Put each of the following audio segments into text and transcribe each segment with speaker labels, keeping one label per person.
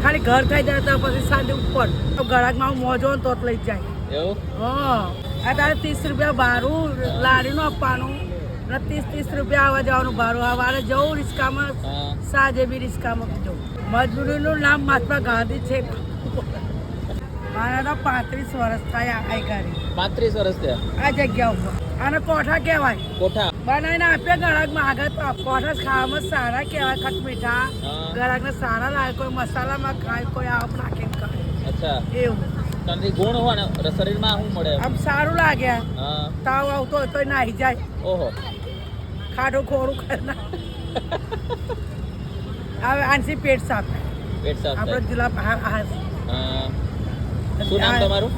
Speaker 1: ખાલી ઘર ખાઈ જાય તો પછી સાંજે ઉપર ગળાકમાં મોજો તો જ લઈ જાય
Speaker 2: એવું
Speaker 1: હા અત્યારે 30 રૂપિયા ભાડું લારીનું આપવાનું ને 30 રૂપિયા આવવા જવાનું ભાડું સવારે જવું રિક્ષામાં સાંજે બી રિક્ષામાં જવું મજબૂરીનું નામ મહાત્મા ગાંધી છે મારા તો 35 વર્ષ થયા આ ગાડી
Speaker 2: 35 વર્ષ થયા
Speaker 1: આ જગ્યા ઉપર આને કોઠા કહેવાય
Speaker 2: કોઠા
Speaker 1: બનાવીને આપે ગળાકમાં આગળ તો કોઠા ખાવામાં સારા કહેવાય ખટમીઠા ગળાકને સારા લાગે કોઈ મસાલામાં ખાય કોઈ આપ નાખીને ખાય
Speaker 2: અચ્છા
Speaker 1: એવું
Speaker 2: તને ગુણ હોય ને શરીરમાં શું મળે
Speaker 1: આમ સારું લાગે
Speaker 2: હા
Speaker 1: તાવ આવતો હોય તો નાહી જાય
Speaker 2: ઓહો
Speaker 1: ખાડું ખોરું કરના હવે આનથી પેટ સાફ
Speaker 2: પેટ સાફ
Speaker 1: આપણો જિલ્લા
Speaker 2: હા શું નામ તમારું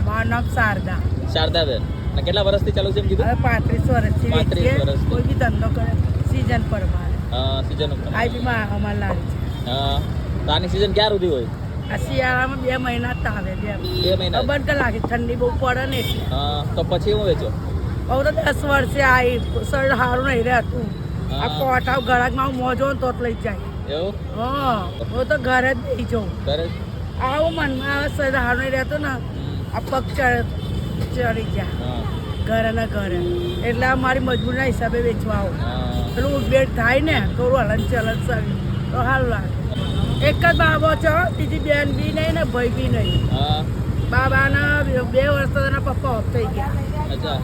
Speaker 1: મારું નામ શારદા
Speaker 2: શારદાબેન અને કેટલા વર્ષથી ચાલુ છે એમ કીધું
Speaker 1: હવે 35 વર્ષથી
Speaker 2: 35 વર્ષથી.
Speaker 1: કોઈ બી ધંધો કરે સિઝન પર
Speaker 2: હા સીઝન ઉપર
Speaker 1: આ બી અમારે લાગે છે
Speaker 2: હા તો આની સીઝન ક્યાં સુધી હોય
Speaker 1: આ શિયાળામાં 2 મહિના જ આવે
Speaker 2: 2 મહિના
Speaker 1: બંધ કલાકે ઠંડી બહુ પડે ને એટલે
Speaker 2: હા તો પછી હું વેચો
Speaker 1: બહુ તો 10 વર્ષે આવી શરીર સારું નહીં રહેતું આ કોઠા ગળાકમાં મોજો તો જ લઈ જાય
Speaker 2: એવું
Speaker 1: હા હું તો ઘરે જ બેસી જાઉં
Speaker 2: કરે
Speaker 1: આવું મનમાં આવે શરીર સારું નહીં રહેતું ને આ પગ ચડી જાય
Speaker 2: હા
Speaker 1: ઘરે ને ઘરે એટલે આ મારી મજબૂરીના હિસાબે વેચવા આવું
Speaker 2: હા
Speaker 1: પેલું ઉઠબેઠ થાય ને થોડું હલન ચલન સરી તો સારું લાગે એક જ બાબો છો બીજી બેન બી નહીં ને ભાઈ બી નહીં
Speaker 2: હા
Speaker 1: બાબાના 2 વર્ષ તો એના પપ્પા ઓફ થઈ ગયા
Speaker 2: અચ્છા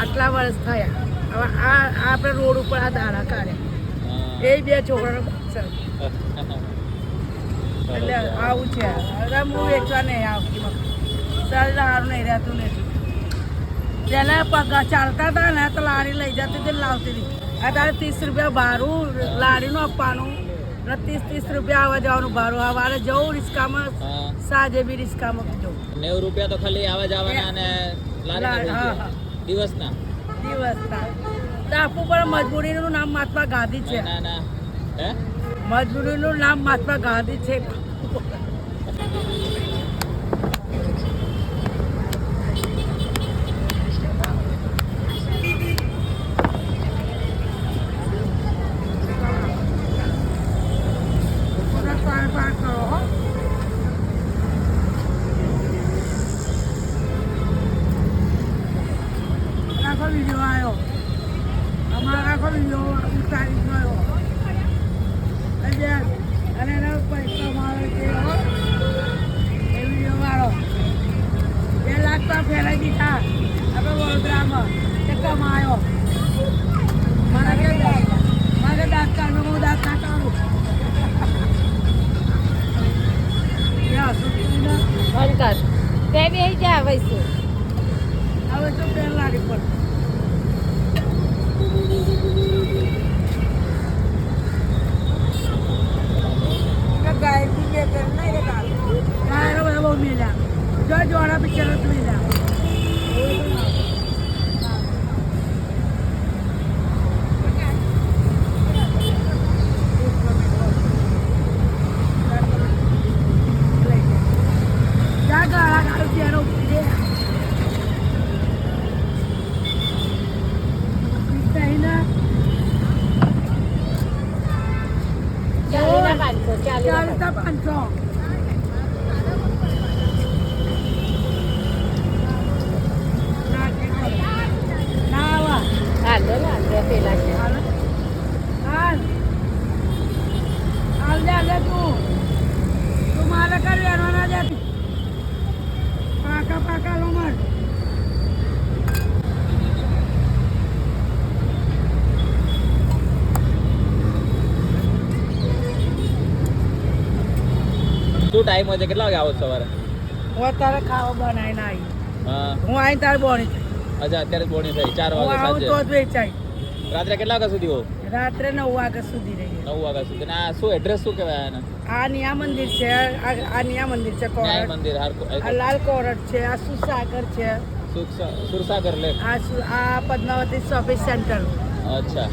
Speaker 1: આટલા વર્ષ થયા હવે આ આપણે રોડ ઉપર આ દાડા કાઢ્યા
Speaker 2: હા
Speaker 1: એ 2 છોકરાનો બચ્ચા એટલે આવું છે હવે હું વેચવા નહીં આવતી શરીર સારું નહીં રહેતું નથી પહેલાં પગ ચાલતા હતા ને તો લારી લઈ જતી હતી લાવતી હતી અત્યારે 30 રૂપિયા ભાડું લારીનું આપવાનું ને 30 રૂપિયા આવવા જવાનું ભાડું સવારે જવું રિક્ષામાં
Speaker 2: હા
Speaker 1: સાંજે બી રિક્ષામાં જવું
Speaker 2: 90 રૂપિયા તો ખાલી આવા જવાના અને લારીના થઈ ગયા. દિવસના
Speaker 1: દિવસના તો આપવું પણ મજબૂરીનું નામ મહાત્મા ગાંધી છે
Speaker 2: ના ના હે
Speaker 1: મજબૂરીનું નામ મહાત્મા ગાંધી છે આખો વિડીયો આવ્યો અમારો આખો વિડીયો ઉતારી ગયો અને એના પૈસા મારે છે એ વિડીયો મારો 2 લાખ તો ફેરાઈ દીધા આપણે વડોદરામાં તે કમાયો મારે દાંત કાઢો હું દાંત ના કાઢું
Speaker 3: હલકર તે બી જા વૈસે
Speaker 1: હવે તો પેન લાગે પણ ગાય બી બે પેન નહીં ગાય બધા બહુ મેલ્યા જોડા પિક્ચર જ મેલ્યા ચાલીસ 500
Speaker 3: હાલો ને પેલા છે
Speaker 1: તું મારે કરી ના જતી પાકા લો મર
Speaker 2: શું ટાઈમ હોય છે કેટલા વાગે આવો છો સવારે
Speaker 1: હું તારે ખાવા બનાવીને આવી
Speaker 2: હા
Speaker 1: હું આવીને તારે બોણી
Speaker 2: અચ્છા અત્યારે બોણી થઈ 4
Speaker 1: હું
Speaker 2: વાગે
Speaker 1: આવું
Speaker 2: સાંજે
Speaker 1: તો જ વેચાય
Speaker 2: રાત્રે કેટલા વાગ્યા સુધી હો
Speaker 1: રાત્રે 9 વાગ્યા સુધી રહીએ
Speaker 2: 9 વાગ્યા સુધી ને આ શું એડ્રેસ શું કહેવાય આને
Speaker 1: આ નિયા મંદિર છે આ નિયા મંદિર છે
Speaker 2: ન્યાય
Speaker 1: કોરટ
Speaker 2: મંદિર
Speaker 1: આ લાલ કોરટ છે આ સુસાગર છે
Speaker 2: સુરસાગર લેક
Speaker 1: આ પદ્માવતી શોપિંગ સેન્ટર
Speaker 2: અચ્છા